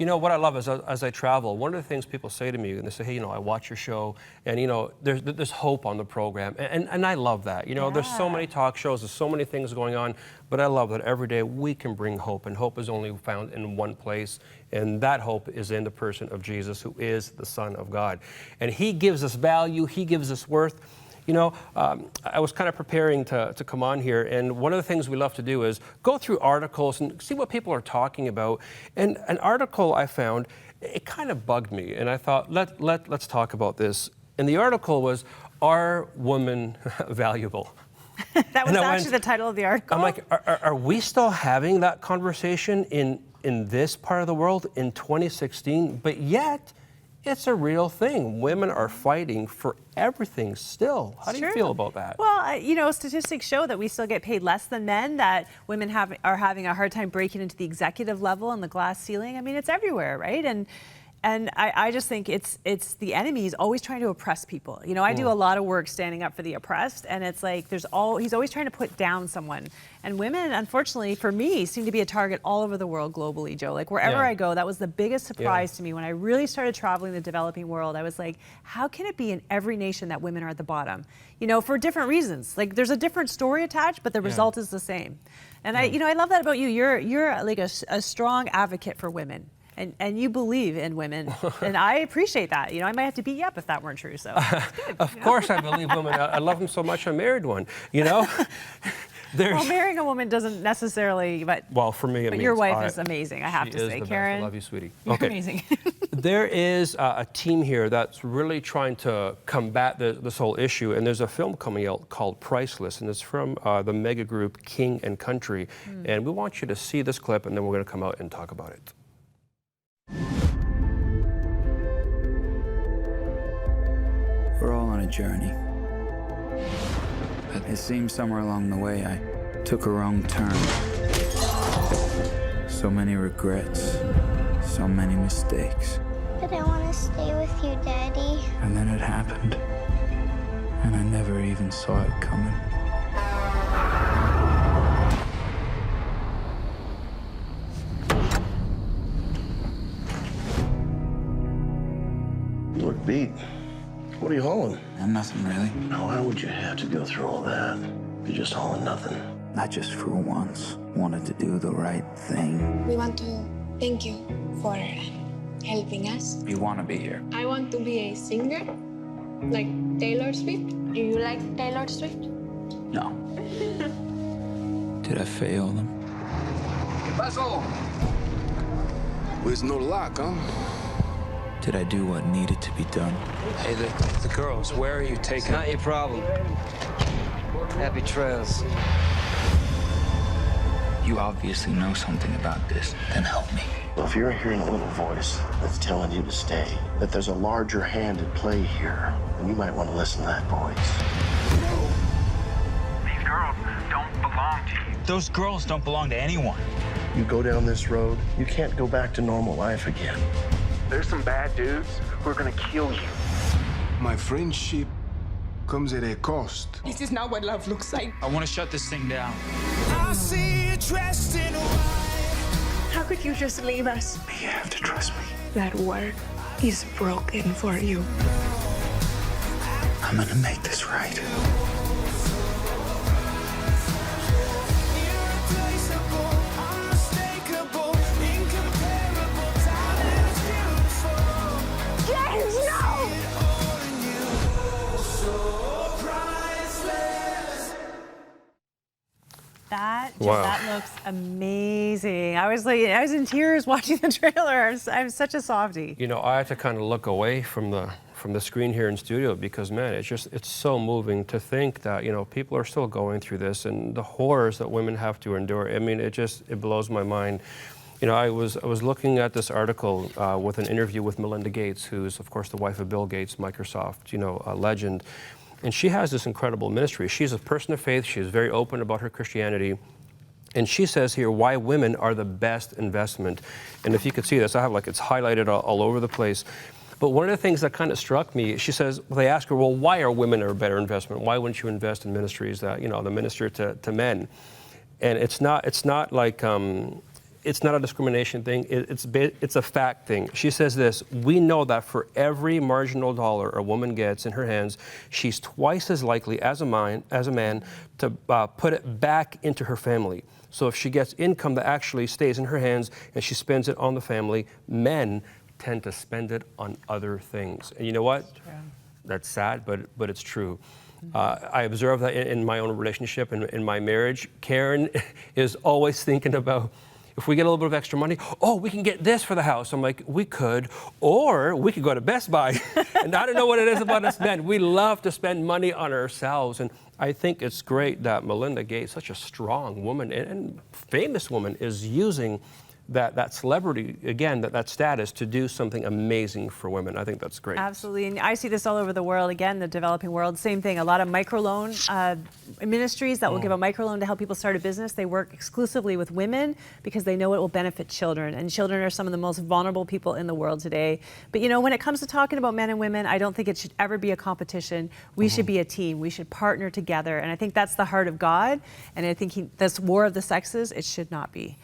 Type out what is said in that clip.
You know, what I love is as I travel, one of the things people say to me, and they say, hey, you know, I watch your show, and, you know, there's hope on the program. And I love that. You know, there's so many talk shows, there's so many things going on, but I love that every day we can bring hope, and hope is only found in one place, and that hope is in the person of Jesus, who is the Son of God. And he gives us value, he gives us worth. You know, I was kind of preparing to come on here, and one of the things we love to do is go through articles and see what people are talking about. And an article I found, it kind of bugged me, and I thought, let's talk about this. And the article was, "Are women valuable?" That was actually the title of the article? I'm like, are we still having that conversation in this part of the world in 2016? But yet, it's a real thing. Women are fighting for everything still. How do you feel about that? Well, you know, statistics show that we still get paid less than men, that women are having a hard time breaking into the executive level and the glass ceiling. I mean, it's everywhere, right? And I just think it's the enemy. He's always trying to oppress people. You know, I do a lot of work standing up for the oppressed, and it's like he's always trying to put down someone. And women, unfortunately, for me, seem to be a target all over the world globally, Joe. Like wherever I go, that was the biggest surprise to me. When I really started traveling the developing world, I was like, how can it be in every nation that women are at the bottom? You know, for different reasons. Like there's a different story attached, but the result is the same. And I love that about you. You're like a strong advocate for women. And you believe in women, and I appreciate that. You know, I might have to beat you up if that weren't true. So, of course, I believe women. I love them so much. I married one. You know, well, marrying a woman doesn't necessarily, but for me, but your wife is amazing. I have to say, Karen. I love you, sweetie. You're amazing. There is a team here that's really trying to combat this whole issue, and there's a film coming out called Priceless, and it's from the mega group King and Country, and we want you to see this clip, and then we're going to come out and talk about it. We're all on a journey. But it seems somewhere along the way I took a wrong turn. So many regrets, so many mistakes. But I want to stay with you, Daddy. And then it happened. And I never even saw it coming. You look beat. What are you hauling? Nothing really. Now, why would you have to go through all that? You're just hauling nothing. I just for once wanted to do the right thing. We want to thank you for helping us. You want to be here? I want to be a singer, like Taylor Swift. Do you like Taylor Swift? No. Did I fail them? That's all. There's no lock, huh? Did I do what needed to be done? Hey, the girls, where are you taking? It's not your problem. Happy trails. You obviously know something about this. Then help me. Well, if you're hearing a little voice that's telling you to stay, that there's a larger hand at play here, then you might want to listen to that voice. These girls don't belong to you. Those girls don't belong to anyone. You go down this road, you can't go back to normal life again. There's some bad dudes who are gonna kill you. My friendship comes at a cost. This is not what love looks like. I want to shut this thing down. I see you dressed in white. How could you just leave us? You have to trust me. That world is broken for you. I'm gonna make this right. That looks amazing. I was in tears watching the trailer. I'm such a softie. You know, I had to kind of look away from the screen here in studio because, man, it's so moving to think that, you know, people are still going through this and the horrors that women have to endure. I mean, it blows my mind. You know, I was looking at this article with an interview with Melinda Gates, who's, of course, the wife of Bill Gates, Microsoft, you know, a legend. And she has this incredible ministry. She's a person of faith. She's very open about her Christianity. And she says here why women are the best investment. And if you could see this, I have it's highlighted all over the place. But one of the things that kind of struck me, she says, they ask her, well, why are women a better investment? Why wouldn't you invest in ministries that, you know, the minister to men? And it's not like, it's not a discrimination thing. It's a fact thing. She says this: we know that for every marginal dollar a woman gets in her hands, she's twice as likely as a man to put it back into her family. So if she gets income that actually stays in her hands and she spends it on the family, men tend to spend it on other things. And you know what? That's sad, but it's true. I observe that in my own relationship and in my marriage. Karen is always thinking about, if we get a little bit of extra money, oh, we can get this for the house. I'm like, we could, or we could go to Best Buy. And I don't know what it is about us men. We love to spend money on ourselves. And I think it's great that Melinda Gates, such a strong woman and famous woman, is using that celebrity, again, that status to do something amazing for women. I think that's great. Absolutely, and I see this all over the world. Again, the developing world, same thing. A lot of microloan ministries that will give a microloan to help people start a business. They work exclusively with women because they know it will benefit children, and children are some of the most vulnerable people in the world today. But you know, when it comes to talking about men and women, I don't think it should ever be a competition. We should be a team. We should partner together, and I think that's the heart of God. And I think this war of the sexes, it should not be.